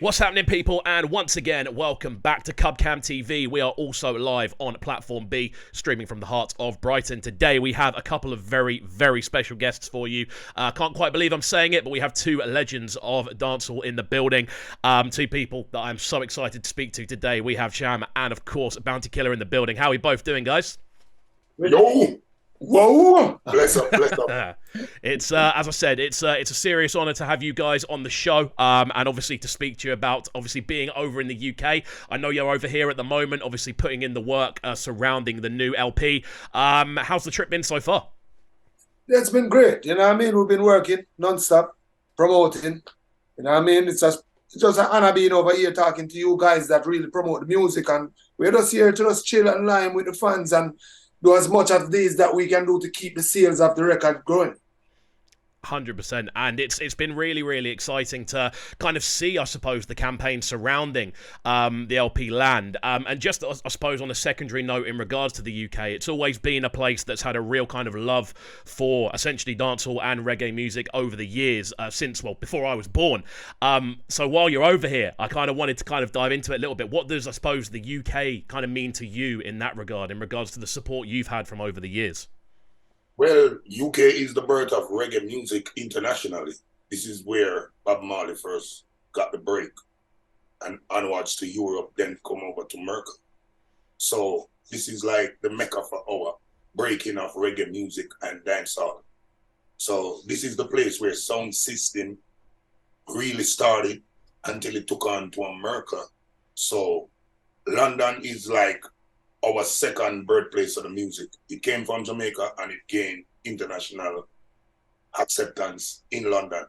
What's happening, people? And once again, welcome back to CUBCAM TV. We are also live on Platform B, streaming from the heart of Brighton. Today, we have a couple of very, very special guests for you. Can't quite believe I'm saying it, but we have two legends of dancehall in the building. Two people that I'm so excited to speak to today. We have CHAM and, of course, Bounty Killer in the building. How are we both doing, guys? Yo! Whoa! Bless up, bless up. It's as I said, it's a serious honour to have you guys on the show, and obviously to speak to you about obviously being over in the UK. I know you're over here at the moment, obviously putting in the work surrounding the new LP. How's the trip been so far? It's been great. You know what I mean? We've been working non-stop, promoting. You know what I mean? It's just an honor being over here talking to you guys that really promote the music, and we're just here to just chill and line with the fans and do as much of these that we can do to keep the sales of the record growing. 100%, and it's been really, really exciting to kind of see, I suppose, the campaign surrounding the LP land. And just, I suppose, on a secondary note in regards to the UK, it's always been a place that's had a real kind of love for essentially dancehall and reggae music over the years, since, well, before I was born. So while you're over here, I kind of wanted to kind of dive into it a little bit. What does, I suppose, the UK kind of mean to you in that regard, in regards to the support you've had from over the years? Well, UK is the birth of reggae music internationally. This is where Bob Marley first got the break, and onwards to Europe, then come over to America. So this is like the mecca for our breaking of reggae music and dancehall. So this is the place where sound system really started until it took on to America. So London is like our second birthplace of the music. It came from Jamaica and it gained international acceptance in London.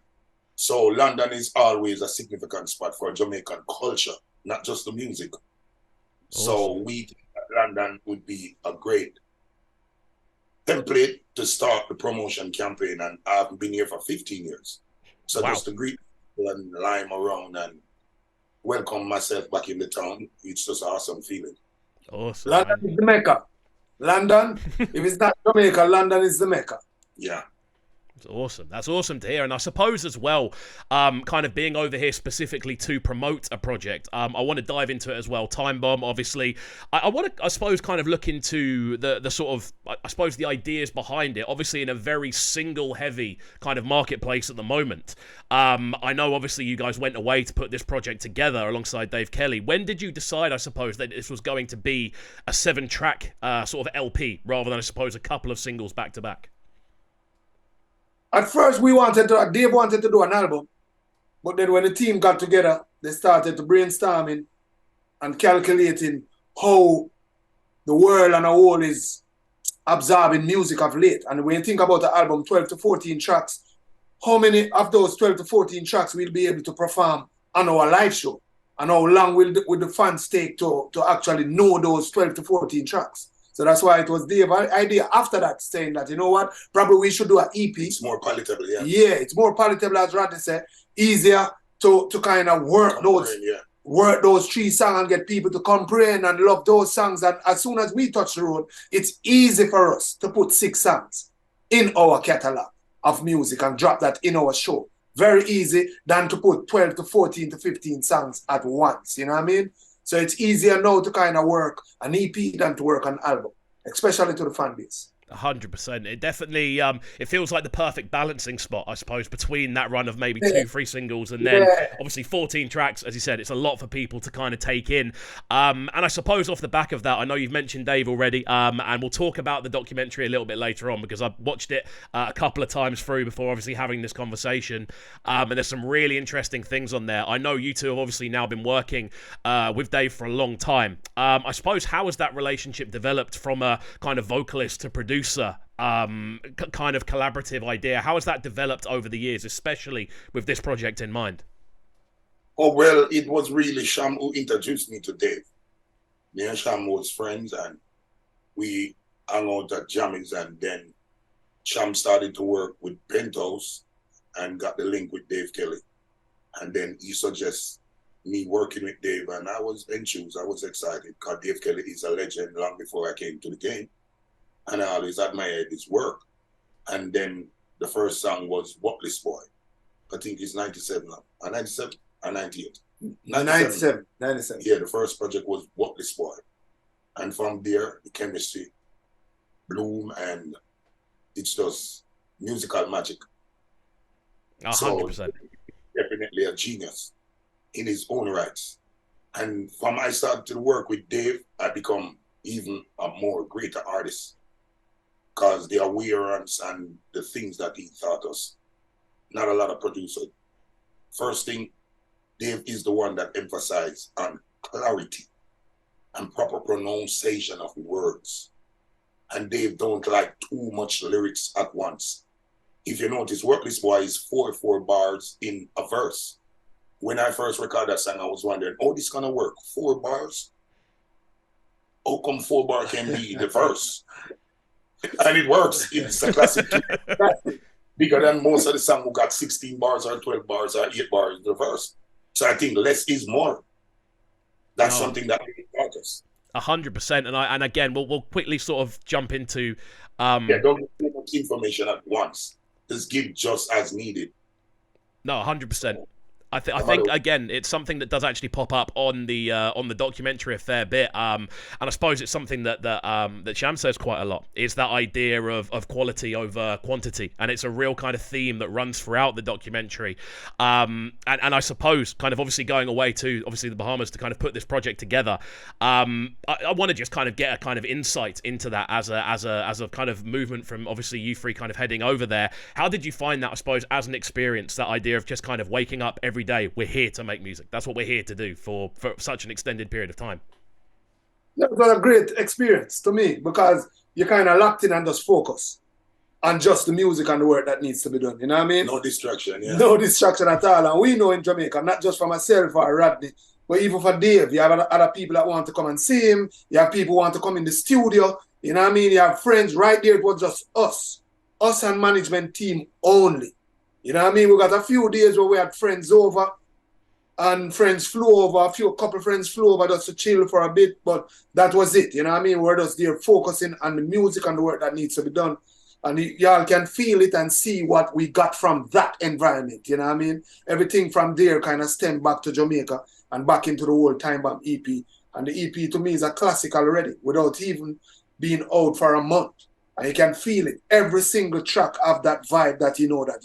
So London is always a significant spot for Jamaican culture, not just the music. Awesome. So we think that London would be a great template to start the promotion campaign, and I've been here for 15 years. So wow. Just to greet people and lime around and welcome myself back in the town, it's just an awesome feeling. Awesome. London is the Mecca. London, if it's not Jamaica, London is the Mecca. Yeah. That's awesome. That's awesome to hear. And I suppose as well, kind of being over here specifically to promote a project, I want to dive into it as well. Time Bomb, obviously. I want to, I suppose, kind of look into the sort of, I suppose, the ideas behind it. Obviously, in a very single-heavy kind of marketplace at the moment. I know, obviously, you guys went away to put this project together alongside Dave Kelly. When did you decide, I suppose, that this was going to be a 7-track sort of LP rather than, I suppose, a couple of singles back-to-back? At first, Dave wanted to do an album, but then when the team got together, they started to brainstorming and calculating how the world and the whole is absorbing music of late. And when you think about the album, 12 to 14 tracks, how many of those 12 to 14 tracks we'll be able to perform on our live show? And how long will the fans take to actually know those 12 to 14 tracks? So that's why it was Dave's idea after that, saying that, you know what, probably we should do an EP. It's more palatable, yeah. Yeah, it's more palatable, as Rodney said, easier to kind of work those 3 songs and get people to comprehend and love those songs. And as soon as we touch the road, it's easy for us to put 6 songs in our catalog of music and drop that in our show. Very easy than to put 12 to 14 to 15 songs at once, you know what I mean? So it's easier now to kind of work an EP than to work an album, especially to the fan base. 100%. It definitely, it feels like the perfect balancing spot, I suppose, between that run of maybe 2-3 singles and then obviously 14 tracks. As you said, it's a lot for people to kind of take in. And I suppose off the back of that, I know you've mentioned Dave already, and we'll talk about the documentary a little bit later on because I've watched it a couple of times through before obviously having this conversation. And there's some really interesting things on there. I know you two have obviously now been working with Dave for a long time. I suppose, how has that relationship developed from a kind of vocalist to producer? Kind of collaborative idea. How has that developed over the years, especially with this project in mind? Oh, well, it was really CHAM who introduced me to Dave. Me and CHAM was friends, and we hung out at jammings, and then CHAM started to work with Penthouse and got the link with Dave Kelly. And then he suggested me working with Dave, and I was enthused. I was excited because Dave Kelly is a legend long before I came to the game. And I always admired his work. And then the first song was Watley's Boy. I think it's 97 now. 97 or 98. 97. 97. Yeah, the first project was Worthless Boy. And from there, the chemistry bloom, and it's just musical magic. 100%. Definitely a genius in his own rights. And from I started to work with Dave, I become even a more greater artist because the awareness and the things that he taught us. Not a lot of producers. First thing, Dave is the one that emphasized on clarity and proper pronunciation of words. And Dave don't like too much lyrics at once. If you notice, Worthless Boy is 4 bars in a verse. When I first recorded that song, I was wondering, oh, this gonna work? 4 bars? How come 4 bar can be the verse? And it works. It's a classic. Bigger than most of the songs who got 16 bars or 12 bars or 8 bars in the verse. So I think less is more. That's something that really taught us. 100%. And again, we'll quickly sort of jump into don't get too much information at once. Just give just as needed. No, 100%. I think again, it's something that does actually pop up on the documentary a fair bit, and I suppose it's something that CHAM says quite a lot. It's that idea of quality over quantity, and it's a real kind of theme that runs throughout the documentary. And I suppose, kind of obviously going away to obviously the Bahamas to kind of put this project together. I want to just kind of get a kind of insight into that as a kind of movement from obviously you three kind of heading over there. How did you find that? I suppose as an experience, that idea of just kind of waking up every day, we're here to make music. That's what we're here to do for such an extended period of time. That was a great experience to me because you're kind of locked in and just focus on just the music and the work that needs to be done. You know what I mean? No distraction, yeah. No distraction at all. And we know in Jamaica, not just for myself or Rodney, but even for Dave, you have other people that want to come and see him. You have people who want to come in the studio. You know what I mean? You have friends right there. It was just us and management team only. You know what I mean? We got a few days where we had friends over and friends flew over, a couple friends flew over just to chill for a bit, but that was it. You know what I mean? We're just there focusing on the music and the work that needs to be done. And y'all can feel it and see what we got from that environment. You know what I mean? Everything from there kind of stemmed back to Jamaica and back into the whole Time Bomb EP. And the EP to me is a classic already without even being out for a month. And you can feel it. Every single track of that vibe that you know that,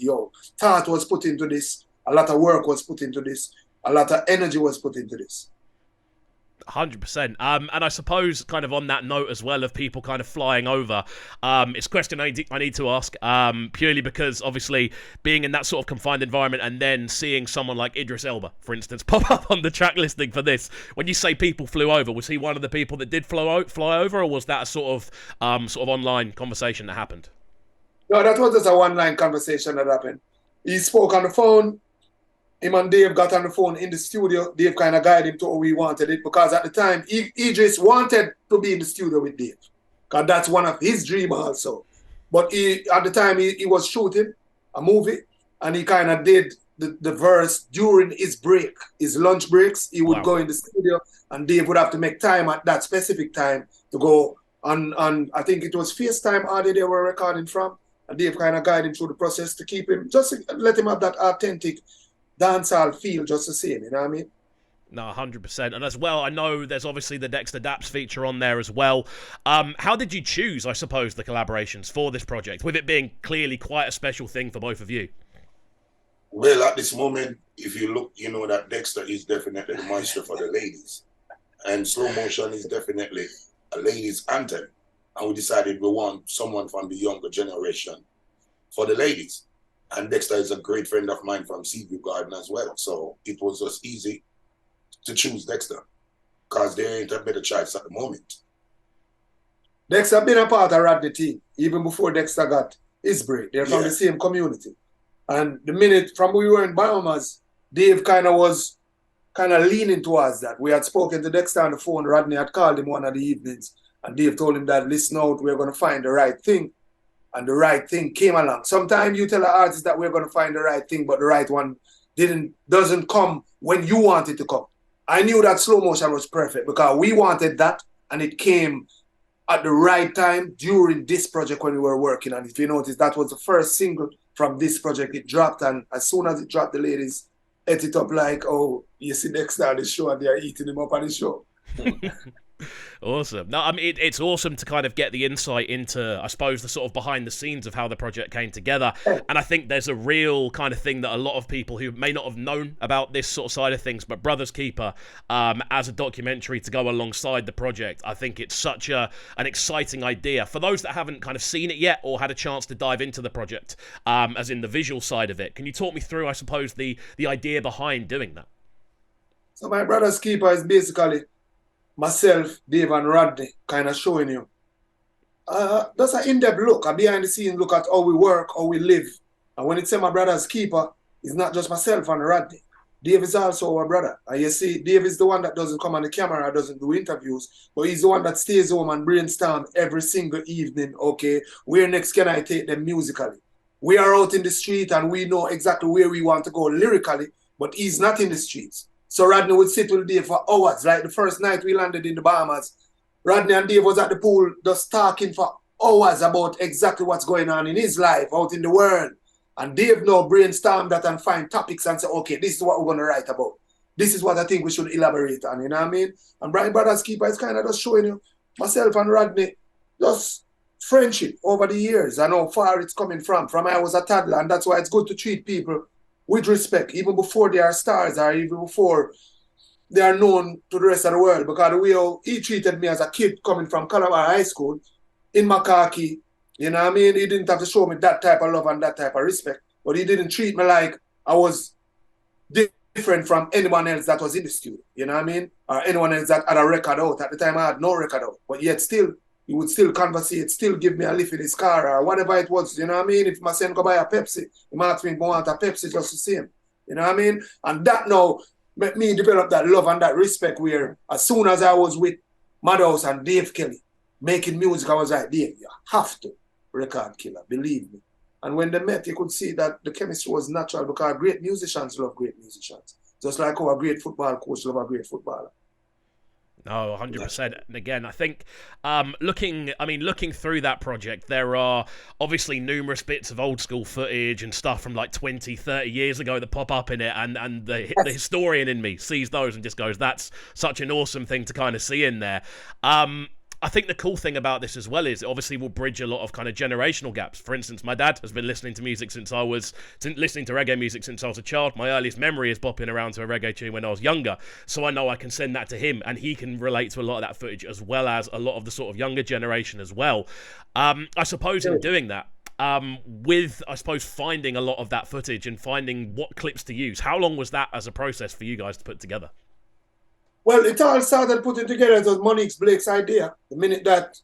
thought was put into this. A lot of work was put into this. A lot of energy was put into this. 100%. And I suppose kind of on that note as well of people kind of flying over, it's a question I need to ask, purely because obviously being in that sort of confined environment and then seeing someone like Idris Elba, for instance, pop up on the track listing for this. When you say people flew over, was he one of the people that did fly over, or was that a sort of online conversation that happened? No, that was just a one-line conversation that happened. He spoke on the phone. Him and Dave got on the phone in the studio. Dave kind of guided him to how we wanted it because at the time, Idris wanted to be in the studio with Dave because that's one of his dreams also. But at the time, he was shooting a movie and he kind of did the verse during his break, his lunch breaks. He would go in the studio and Dave would have to make time at that specific time to go on I think it was FaceTime audio they were recording from. And Dave kind of guided him through the process to keep him, just to let him have that authentic dancehall feel just the same, you know what I mean? No, 100%. And as well, I know there's obviously the Dexter Daps feature on there as well. How did you choose, I suppose, the collaborations for this project, with it being clearly quite a special thing for both of you? Well, at this moment, if you look, you know that Dexter is definitely the maestro for the ladies. And Slow Motion is definitely a ladies' anthem. And we decided we want someone from the younger generation for the ladies. And Dexter is a great friend of mine from Seaview Garden as well. So it was just easy to choose Dexter because there ain't a better choice at the moment. Dexter been a part of Rodney team even before Dexter got his break. They're from the same community. And the minute from we were in Bahamas, Dave was leaning towards that. We had spoken to Dexter on the phone. Rodney had called him one of the evenings. And Dave told him that, listen out, we're going to find the right thing. And the right thing came along. Sometimes you tell an artist that we're going to find the right thing, but the right one doesn't come when you want it to come. I knew that Slow Motion was perfect because we wanted that, and it came at the right time during this project when we were working. And if you notice, that was the first single from this project. It dropped, and as soon as it dropped, the ladies ate it up like, oh, you see next time the show and they're eating him up on the show. Awesome. No, I mean, it's awesome to kind of get the insight into, I suppose, the sort of behind the scenes of how the project came together. And I think there's a real kind of thing that a lot of people who may not have known about this sort of side of things, but Brothers Keeper, as a documentary to go alongside the project, I think it's such an exciting idea. For those that haven't kind of seen it yet or had a chance to dive into the project, as in the visual side of it, can you talk me through, I suppose, the idea behind doing that? So my Brothers Keeper is basically myself, Dave, and Rodney kind of showing you. That's an in-depth look, a behind-the-scenes look at how we work, how we live. And when it's my Brother's Keeper, it's not just myself and Rodney. Dave is also our brother. And you see, Dave is the one that doesn't come on the camera, doesn't do interviews, but he's the one that stays home and brainstorm every single evening, okay, where next can I take them musically? We are out in the street and we know exactly where we want to go lyrically, but he's not in the streets. So Rodney would sit with Dave for hours. Like the first night we landed in the Bahamas, Rodney and Dave was at the pool just talking for hours about exactly what's going on in his life out in the world. And Dave now brainstorm that and find topics and say, okay, this is what we're going to write about. This is what I think we should elaborate on, you know what I mean? And Brian Brothers Keeper is kind of just showing you myself and Rodney just friendship over the years and how far it's coming from I was a toddler. And that's why it's good to treat people with respect, even before they are stars or even before they are known to the rest of the world. Because the way he treated me as a kid coming from Calabar High School in Makaki, you know what I mean? He didn't have to show me that type of love and that type of respect. But he didn't treat me like I was different from anyone else that was in the studio, you know what I mean? Or anyone else that had a record out. At the time, I had no record out. But yet still, he would still conversate, still give me a lift in his car or whatever it was, you know what I mean? If my son go buy a Pepsi, he might ask me if I want a Pepsi just to see him, you know what I mean? And that now made me develop that love and that respect where as soon as I was with Madhouse and Dave Kelly making music, I was like, Dave, you have to record Killer, believe me. And when they met, you could see that the chemistry was natural because great musicians love great musicians. Just like how a great football coach love a great footballer. No, 100%. And again, I think looking through that project, there are obviously numerous bits of old school footage and stuff from like 20, 30 years ago that pop up in it. And the historian in me sees those and just goes, that's such an awesome thing to kind of see in there. I think the cool thing about this as well is it obviously will bridge a lot of kind of generational gaps. For instance, my dad has been listening to music listening to reggae music since I was a child. My earliest memory is bopping around to a reggae tune when I was younger. So I know I can send that to him and he can relate to a lot of that footage as well as a lot of the sort of younger generation as well. I suppose in doing that, with, I suppose, finding a lot of that footage and finding what clips to use, how long was that as a process for you guys to put together? Well, it all started putting together. It was Monique's Blake's idea. The minute that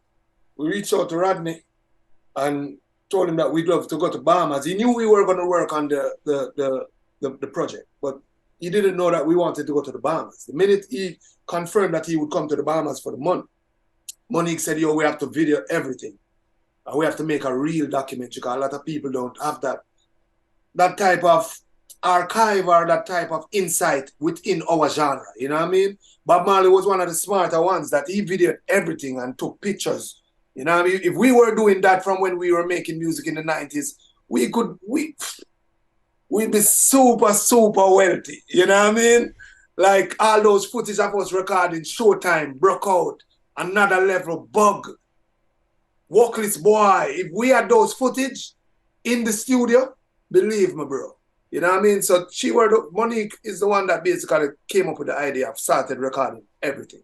we reached out to Rodney and told him that we'd love to go to Bahamas, he knew we were going to work on the project, but he didn't know that we wanted to go to the Bahamas. The minute he confirmed that he would come to the Bahamas for the month, Monique said, yo, we have to video everything. And we have to make a real documentary because a lot of people don't have that type of archive or that type of insight within our genre, you know what I mean? Bob Marley was one of the smarter ones that he videoed everything and took pictures, you know what I mean? If we were doing that from when we were making music in the 90s, we'd be super, super wealthy, you know what I mean? Like all those footage of us recording Showtime, Broke Out, Another Level, Bug, Walkless Boy. If we had those footage in the studio, believe me, bro. You know what I mean? So Monique is the one that basically came up with the idea of started recording everything.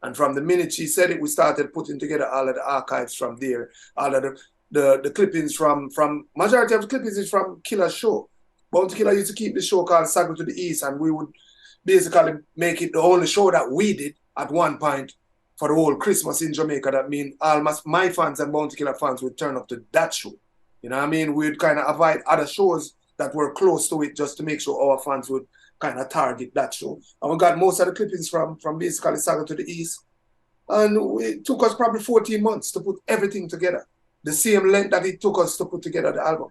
And from the minute she said it, we started putting together all of the archives from there, all of the clippings from majority of the clippings is from Killer's show. Bounty Killer used to keep the show called Saddle to the East, and we would basically make it the only show that we did at one point for the whole Christmas in Jamaica. That means almost my fans and Bounty Killer fans would turn up to that show. You know what I mean? We'd kind of avoid other shows that were close to it just to make sure our fans would kind of target that show. And we got most of the clippings from basically Saga to the East. And it took us probably 14 months to put everything together. The same length that it took us to put together the album.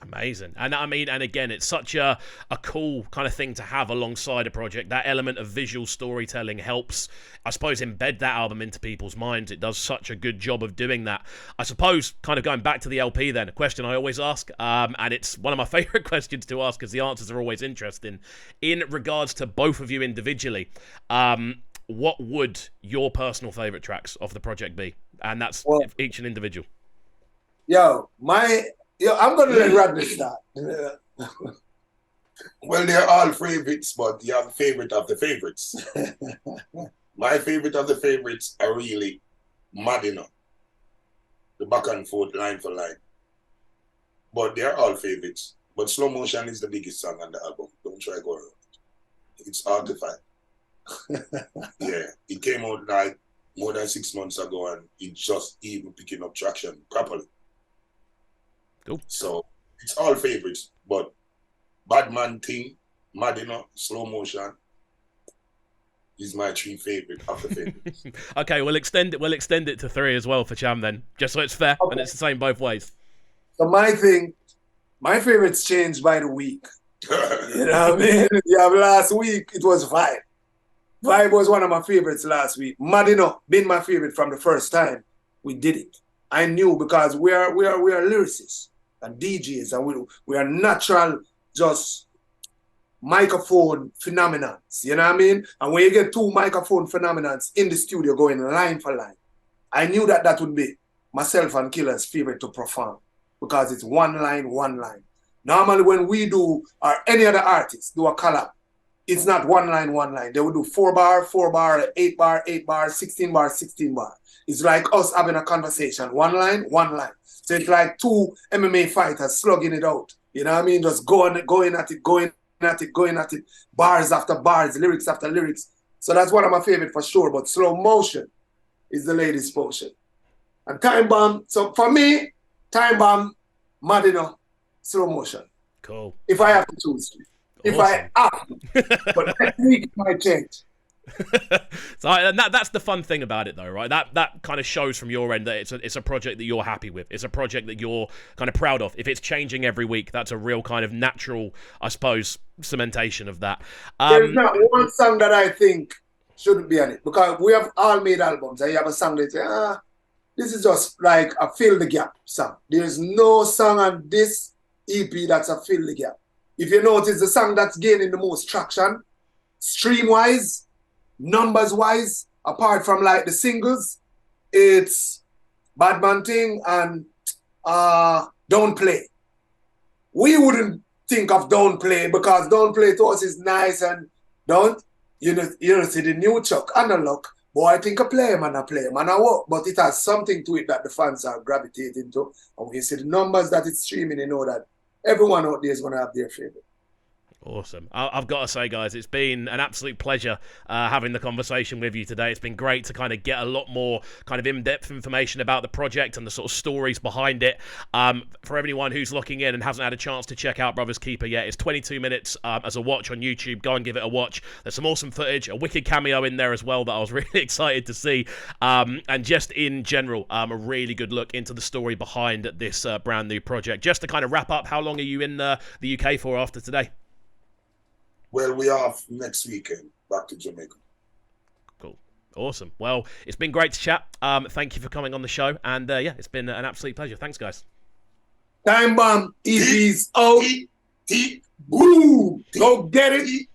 Amazing. And I mean, and again, it's such a cool kind of thing to have alongside a project. That element of visual storytelling helps, I suppose, embed that album into people's minds. It does such a good job of doing that. I suppose, kind of going back to the LP then, a question I always ask, and it's one of my favourite questions to ask because the answers are always interesting. In regards to both of you individually, what would your personal favourite tracks of the project be? And that's each an individual. I'm going to let Rodney start. Well, they're all favorites, but you have a favorite of the favorites. My favorite of the favorites are really Madina, the back and forth, line for line. But they're all favorites. But Slow Motion is the biggest song on the album. Don't try to go around it. It's hard to find. Yeah, it came out like more than 6 months ago, and it's just even picking up traction properly. Cool. So it's all favorites, but Badman Thing, Madina, Slow Motion is my 3 favorite of the favorites. Okay, we'll extend it to 3 as well for Cham then, just so it's fair and it's the same both ways. So my favorites change by the week. You know what I mean? Yeah, last week it was Vibe. Vibe was one of my favorites last week. Madina been my favorite from the first time we did it. I knew because we are lyricists and DJs, and we are natural, just microphone phenomenons. You know what I mean? And when you get 2 microphone phenomenons in the studio going line for line, I knew that would be myself and Killer's favorite to perform because it's one line. Normally when we do, or any other artist do a collab, it's not one line. They will do 4 bar, 8 bar, 16 bar. It's like us having a conversation. One line. So it's like 2 MMA fighters slugging it out. You know what I mean? Just going at it. Bars after bars, lyrics after lyrics. So that's one of my favorite for sure. But Slow Motion is the ladies' potion. And Time Bomb. So for me, Time Bomb, Madina, Slow Motion. Cool. If I have to choose. If I have to. But next week it might change. So that's the fun thing about it, though, right? That kind of shows from your end that it's a project that you're happy with. It's a project that you're kind of proud of. If it's changing every week, that's a real kind of natural, I suppose, cementation of that. There's not one song that I think shouldn't be on it because we have all made albums and you have a song that say, this is just like a fill the gap song. There's no song on this EP that's a fill the gap. If you notice, the song that's gaining the most traction, stream-wise, numbers-wise, apart from like the singles, it's Badman Thing and Don't Play. We wouldn't think of Don't Play because Don't Play to us is nice and you know see the new Chuck and the look. Boy, I think I play man, I walk, but it has something to it that the fans are gravitating to. And when you see the numbers that it's streaming, you know that everyone out there is going to have their favorite. Awesome. I've got to say, guys, it's been an absolute pleasure having the conversation with you today. It's been great to kind of get a lot more kind of in-depth information about the project and the sort of stories behind it. For everyone who's looking in and hasn't had a chance to check out Brothers Keeper yet, it's 22 minutes as a watch on YouTube. Go and give it a watch. There's some awesome footage, a wicked cameo in there as well that I was really excited to see. And just in general, a really good look into the story behind this brand new project. Just to kind of wrap up, how long are you in the UK for after today? Well, we are off next weekend, back to Jamaica. Cool. Awesome. Well, it's been great to chat. Thank you for coming on the show. And yeah, it's been an absolute pleasure. Thanks, guys. Time Bomb EP's out. Boom. Go get it.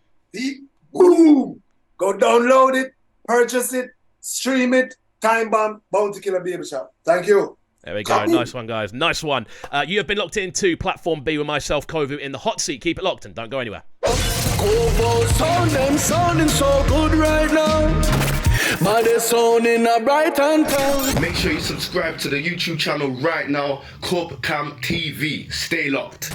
Boom. Go download it, purchase it, stream it. Time Bomb, Bounty Killer Baby Shop. Thank you. There we go. Nice one, guys. Nice one. You have been locked into Platform B with myself, Kovu, in the hot seat. Keep it locked and don't go anywhere. Kovu sound, them sounding so good right now. But they're sounding a bright and town. Make sure you subscribe to the YouTube channel right now, CUBCAM TV. Stay locked.